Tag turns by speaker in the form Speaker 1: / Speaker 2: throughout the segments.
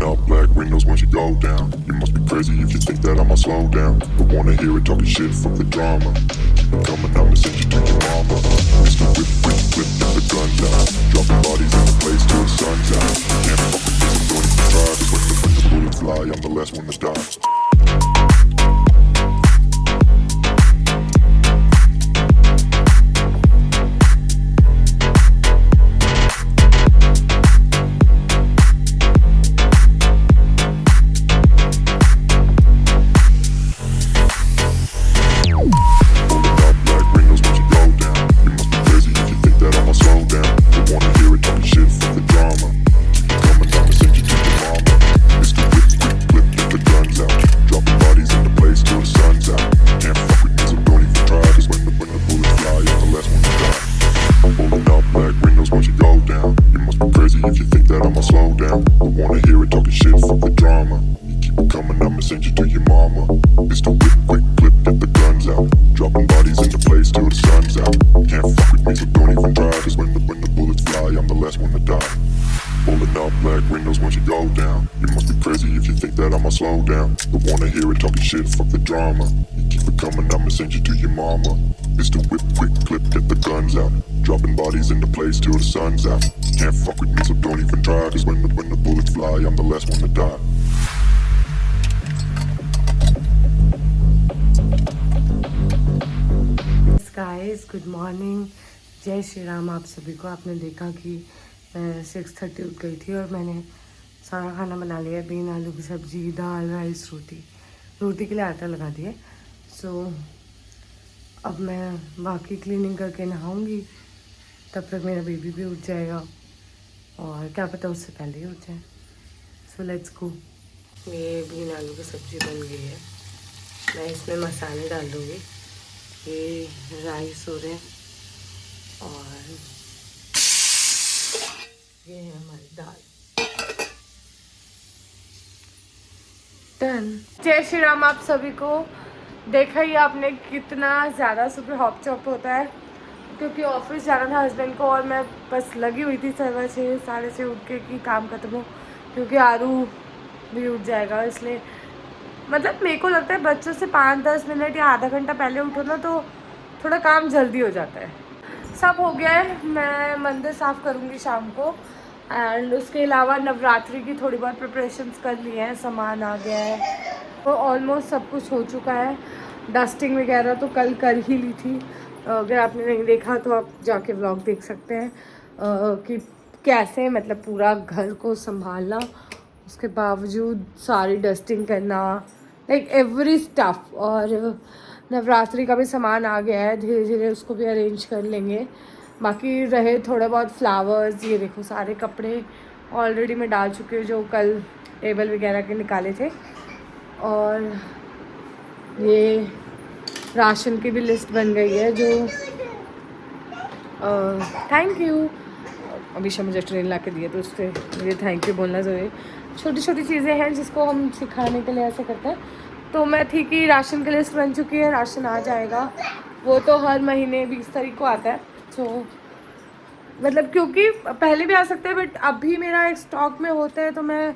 Speaker 1: up black windows once you go down. You must be crazy if you think that I'ma slow down. Don't wanna hear it talking shit, fuck the drama. Keep it coming, I'ma send you to your mama. Mr. Whip, whip, flip, get the guns out. Dropping bodies in the place till the sun's out. Can't fuck with this, I'm going to try. Cause when the bullets fly, I'm the last one to die. Slow down, don't wanna hear it talking shit, fuck the drama. You keep it coming, I'ma send you to your mama. Mr. Whip, quick clip, get the guns out. Dropping bodies into place till the sun's out. Can't fuck with me, so don't even try. Cause when the bullets fly, I'm the last one to die.
Speaker 2: Guys, good morning. जय श्री राम आप सभी को। आपने देखा कि 6:30 उठ गई थी और मैंने सारा खाना बना लिया। बीन आलू की सब्ज़ी, दाल, राइस, रोटी के लिए आटा लगा दिया। सो अब मैं बाकी क्लीनिंग करके नहाऊंगी, तब तक मेरा बेबी भी उठ जाएगा और क्या पता उससे पहले ही उठ जाए। So let's go. ये बीन आलू की सब्ज़ी बन गई है। मैं इसमें मसाले डाल दूँगी। ये राइस हो रहे हैं और ये है हमारी दाल। डन। जय श्री राम आप सभी को। देखा ही आपने कितना ज़्यादा सुबह हॉप चॉप होता है, क्योंकि ऑफिस जाना था हस्बैंड को और मैं बस लगी हुई थी 6:15 6:30 उठ के कि काम खत्म हो, क्योंकि आरू भी उठ जाएगा। इसलिए मतलब मेरे को लगता है बच्चों से 5-10 मिनट या आधा घंटा पहले उठो ना तो थोड़ा काम जल्दी हो जाता है। सब हो गया है। मैं मंदिर साफ़ करूँगी शाम को एंड उसके अलावा नवरात्रि की थोड़ी बहुत प्रिपरेशंस कर ली हैं। सामान आ गया है तो ऑलमोस्ट सब कुछ हो चुका है। डस्टिंग वगैरह तो कल कर ही ली थी। अगर आपने नहीं देखा तो आप जाके व्लॉग देख सकते हैं कि कैसे मतलब पूरा घर को संभालना, उसके बावजूद सारी डस्टिंग करना, लाइक एवरी स्टफ। और नवरात्रि का भी सामान आ गया है, धीरे धीरे उसको भी अरेंज कर लेंगे। बाकी रहे थोड़े बहुत फ्लावर्स। ये देखो सारे कपड़े ऑलरेडी मैं डाल चुकी हूँ जो कल टेबल वगैरह के निकाले थे। और ये राशन की भी लिस्ट बन गई है जो थैंक यू। अभिषा मुझे ट्रेन ला के दिए तो उस पर मुझे थैंक यू बोलना ज़रूरी। छोटी छोटी चीज़ें हैं जिसको हम सिखाने के लिए ऐसे करते हैं। तो मैं थी कि राशन की लिस्ट बन चुकी है, राशन आ जाएगा। वो तो हर महीने 20 तारीख को आता है। तो मतलब क्योंकि पहले भी आ सकते हैं, बट अभी मेरा एक स्टॉक में होता है तो मैं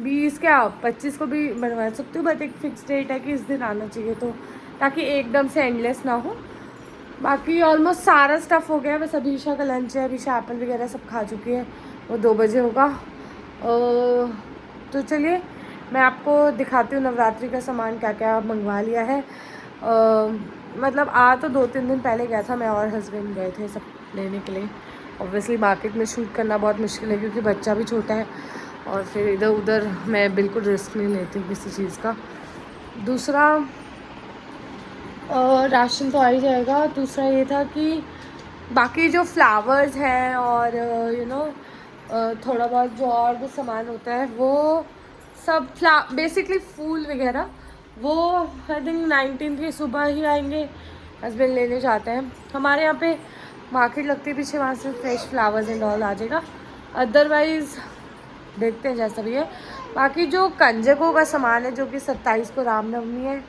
Speaker 2: 25 को भी बनवा सकती हूँ। बट एक फ़िक्स डेट है कि इस दिन आना चाहिए, तो ताकि एकदम से एंडलेस ना हो। बाकी ऑलमोस्ट सारा स्टफ़ हो गया है। बस अभिषा का लंच है, अभिषा एप्पल वगैरह सब खा चुकी है, वो 2 बजे होगा। तो चलिए मैं आपको दिखाती हूँ नवरात्रि का सामान क्या क्या मंगवा लिया है। मतलब आ तो 2-3 दिन पहले गया था मैं और हस्बैंड गए थे सब लेने के लिए। ऑब्वियसली मार्केट में शूट करना बहुत मुश्किल है क्योंकि बच्चा भी छोटा है और फिर इधर उधर मैं बिल्कुल रिस्क नहीं लेती हूँ किसी चीज़ का। दूसरा राशन तो आ ही जाएगा। दूसरा ये था कि बाकी जो फ्लावर्स हैं और थोड़ा बहुत जो और भी सामान होता है वो सब बेसिकली फूल वगैरह वो आई थिंक 19 की सुबह ही आएंगे। हस्बैंड लेने जाते हैं। हमारे यहाँ पे मार्केट लगती है पीछे, वहाँ से फ्रेश फ्लावर्स एंड ऑल आ जाएगा। अदरवाइज़ देखते हैं जैसा भी है। बाकी जो कंजकों का सामान है जो कि 27 को रामनवमी है,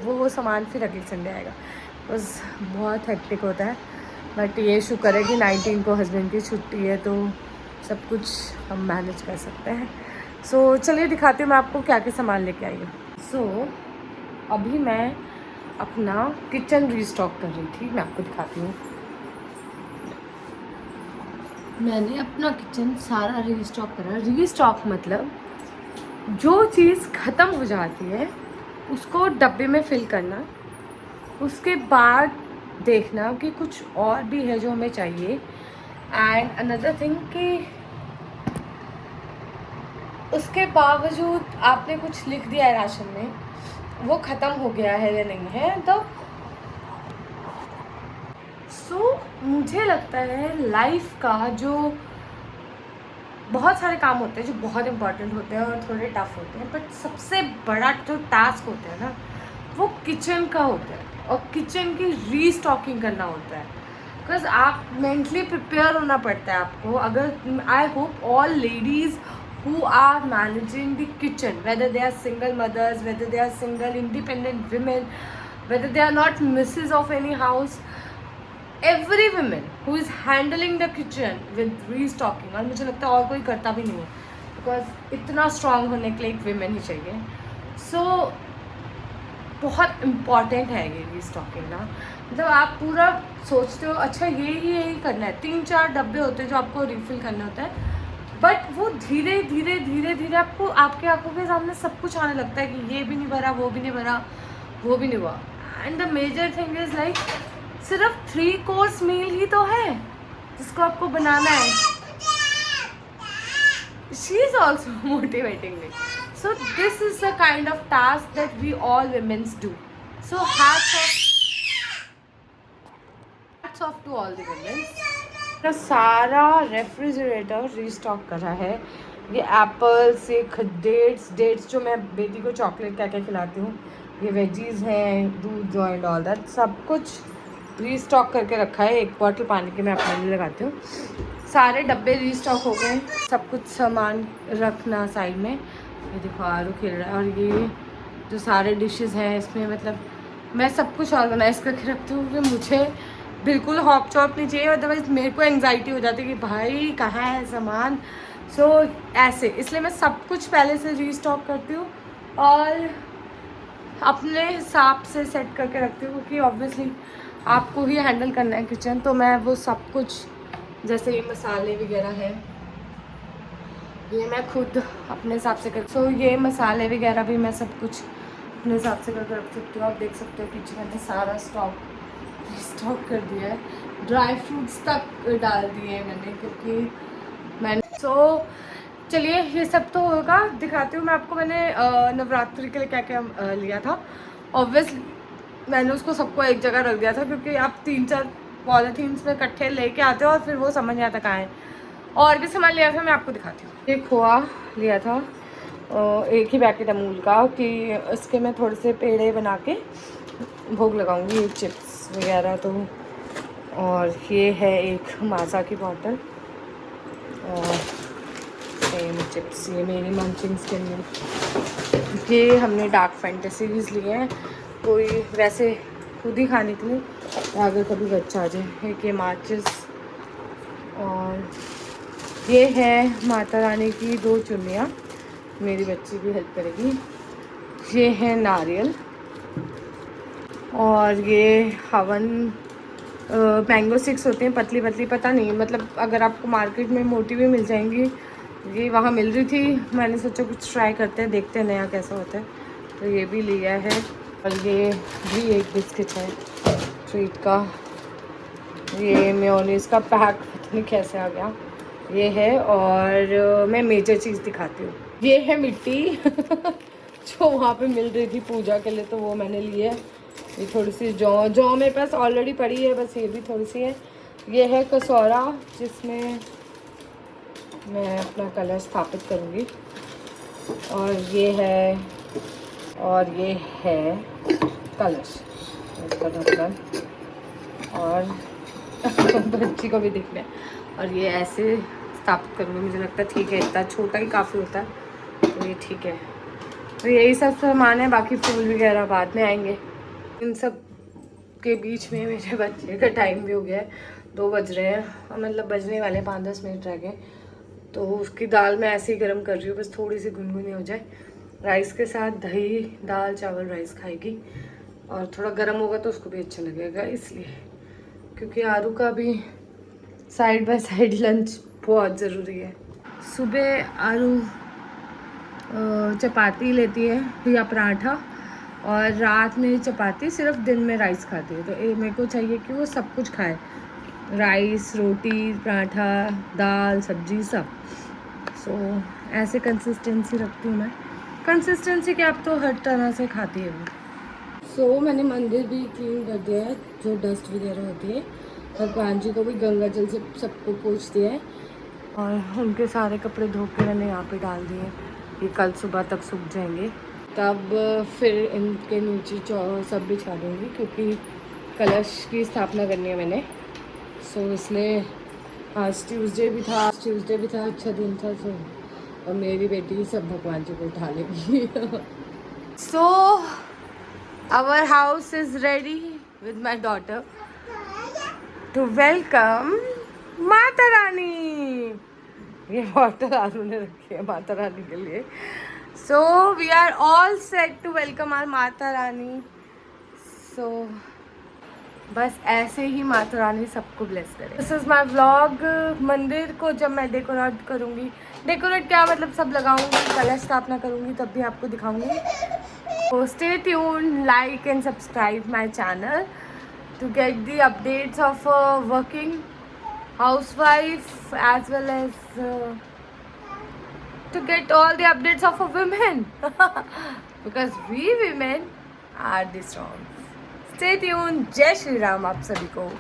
Speaker 2: वो सामान फिर अगले संडे आएगा। बस बहुत हेक्टिक होता है, बट ये शुक्र है कि 19 को हस्बैंड की छुट्टी है तो सब कुछ हम मैनेज कर सकते हैं। सो चलिए दिखाती हूँ मैं आपको क्या क्या सामान लेके आई हूँ। सो अभी मैं अपना किचन रीस्टॉक कर रही थी, मैं आपको दिखाती हूँ। मैंने अपना किचन सारा रीस्टॉक करा। रीस्टॉक मतलब जो चीज़ ख़त्म हो जाती है उसको डब्बे में फिल करना, उसके बाद देखना कि कुछ और भी है जो हमें चाहिए। एंड अनदर थिंग कि उसके बावजूद आपने कुछ लिख दिया है राशन में, वो ख़त्म हो गया है या नहीं है। तो मुझे लगता है लाइफ का जो बहुत सारे काम होते हैं जो बहुत इंपॉर्टेंट होते हैं और थोड़े टफ होते हैं, बट सबसे बड़ा जो टास्क होता है ना वो किचन का होता है और किचन की रीस्टॉकिंग करना होता है। बिकॉज आप मेंटली प्रिपेयर होना पड़ता है आपको। अगर I hope all ladies who are managing the kitchen, whether they are single mothers, whether they are single independent women, whether they are not misses of any house, every woman who is handling the kitchen with restocking, और मुझे लगता है और कोई करता भी नहीं है बिकॉज इतना स्ट्रांग होने के लिए एक विमेन ही चाहिए। सो बहुत इम्पॉर्टेंट है ये रीस्टॉकिंग ना। मतलब आप पूरा सोचते हो अच्छा यही करना है, 3-4 डब्बे होते हैं जो आपको रिफिल करने होते हैं, बट वो धीरे धीरे आपको आपके आंखों के सामने सब कुछ आने लगता है कि ये भी नहीं भरा, वो भी नहीं भरा, वो भी नहीं हुआ। And the major thing is like सिर्फ 3 कोर्स मील ही तो है जिसको आपको बनाना है। She is also motivating me. So this is the kind of task that we all women do. So hats off to all the women. तो सारा refrigerator restock करा है। ये एप्पल्स, ये डेट्स जो मैं बेटी को चॉकलेट क्या क्या खिलाती हूँ, ये वेजीज हैं, दूध एंड ऑल दैट, सब कुछ रीस्टॉक करके रखा है। एक बॉटल पानी की मैं अपने लिए लगाती हूँ। सारे डब्बे रीस्टॉक हो गए, सब कुछ सामान रखना साइड में। ये देखो आरू खेल रहा है और ये जो सारे डिशेस हैं इसमें मतलब मैं सब कुछ ऑर्गेनाइज करके रखती हूँ कि मुझे बिल्कुल हॉप चॉप नहीं चाहिए, अदरवाइज मेरे को एंग्जाइटी हो जाती है कि भाई कहाँ है सामान। सो ऐसे इसलिए मैं सब कुछ पहले से रीस्टॉक करती हूँ और अपने हिसाब से सेट करके रखती हूँ क्योंकि ऑब्वियसली आपको ही हैंडल करना है किचन। तो मैं वो सब कुछ जैसे ये मसाले वगैरह हैं ये मैं खुद अपने हिसाब से कर। सो ये मसाले वगैरह भी मैं सब कुछ अपने हिसाब से करके रख सकती हूँ। आप देख सकते हो पीछे मैंने सारा स्टॉक कर दिया है, ड्राई फ्रूट्स तक डाल दिए मैंने क्योंकि मैंने चलिए ये सब तो होगा, दिखाती हूँ मैं आपको मैंने नवरात्रि के लिए क्या क्या लिया था। ऑब्वियसली मैंने उसको सबको एक जगह रख दिया था क्योंकि आप 3-4 पॉलीथीन्स में इकट्ठे लेके आते हो और फिर वो समझ नहीं आता कहाँ है। और भी सामान लिया था मैं आपको दिखाती हूँ। ये खोआ लिया था एक ही पैकेट अमूल का कि इसके मैं थोड़े से पेड़े बना के भोग लगाऊंगी, ये चिप्स वगैरह। तो और ये है एक माज़ा की बॉटल और सेम चिप्स, ये मेरी मंचिंग्स के लिए। ये हमने डार्क फैंटेसीज लिए हैं कोई वैसे खुद ही खाने के लिए अगर कभी बच्चा आ जाए। एक ये माचिस और ये है माता रानी की 2 चुन्नियाँ, मेरी बच्ची भी हेल्प करेगी। ये है नारियल और ये हवन मैंगो स्टिक्स होते हैं पतली पतली, पता नहीं मतलब अगर आपको मार्केट में मोटी भी मिल जाएंगी, ये वहाँ मिल रही थी। मैंने सोचा कुछ ट्राई करते हैं, देखते हैं नया कैसा होता है, तो ये भी लिया है। और ये भी एक बिस्किट है ट्रीट का, ये मेयोनीज का पैक पता नहीं कैसे आ गया, ये है। और मैं मेजर चीज़ दिखाती हूँ, ये है मिट्टी जो वहाँ पे मिल रही थी पूजा के लिए, तो वो मैंने ली है। ये थोड़ी सी जौ मेरे पास ऑलरेडी पड़ी है, बस ये भी थोड़ी सी है। ये है कसौरा जिसमें मैं अपना कलश स्थापित करूँगी। और ये है कलश इसका ढक्कन और बच्ची को भी दिखना है। और ये ऐसे स्थापित करूँगी, मुझे लगता है ठीक है, इतना छोटा ही काफ़ी होता है, तो ये ठीक है। तो यही सब सामान है, बाकी फूल वगैरह बाद में आएंगे। इन सब के बीच में मेरे बच्चे का टाइम भी हो गया है, 2 बज रहे हैं और मतलब बजने वाले 5-10 मिनट रह गए। तो उसकी दाल मैं ऐसे ही गर्म कर रही हूँ, बस थोड़ी सी गुनगुनी हो जाए। राइस के साथ दही, दाल, चावल, राइस खाएगी और थोड़ा गर्म होगा तो उसको भी अच्छा लगेगा, इसलिए। क्योंकि आरू का भी साइड बाय साइड लंच बहुत ज़रूरी है। सुबह आरू चपाती लेती है या पराठा, और रात में चपाती, सिर्फ दिन में राइस खाती है। तो मेरे को चाहिए कि वो सब कुछ खाए, राइस, रोटी, पराठा, दाल, सब्जी, सब। सो ऐसे कंसिस्टेंसी रखती हूँ मैं। कंसिस्टेंसी क्या, अब तो हर तरह से खाती है वो। सो मैंने मंदिर भी क्लीन कर दिया है, जो डस्ट वगैरह होती है। भगवान जी को भी गंगा जल से सबको पोंछ दिया है, और उनके सारे कपड़े धो के मैंने यहाँ पे डाल दिए। ये कल सुबह तक सूख जाएंगे, तब फिर इनके नीचे सब बिछा दूँगी, क्योंकि कलश की स्थापना करनी है मैंने। सो इसलिए आज ट्यूसडे भी था, अच्छा दिन था। सो और मेरी बेटी सब भगवान जी को उठा लेगी। So our house is ready with my daughter to welcome Mata Rani. ये बॉटल आलू ने रखी है माता रानी के लिए। So we are all set to welcome our Mata Rani. सो बस ऐसे ही माता रानी सबको ब्लेस करे। This is my vlog. मंदिर को जब मैं डेकोरेट करूँगी, डेकोरेट क्या मतलब सब लगाऊंगी, कलश स्थापना करूँगी, तब भी आपको दिखाऊंगी। So stay tuned, like and subscribe my channel to get the updates of working housewife, as well as to get all the updates of a women because we women are the strong. Stay tuned. जय श्री राम आप सभी को।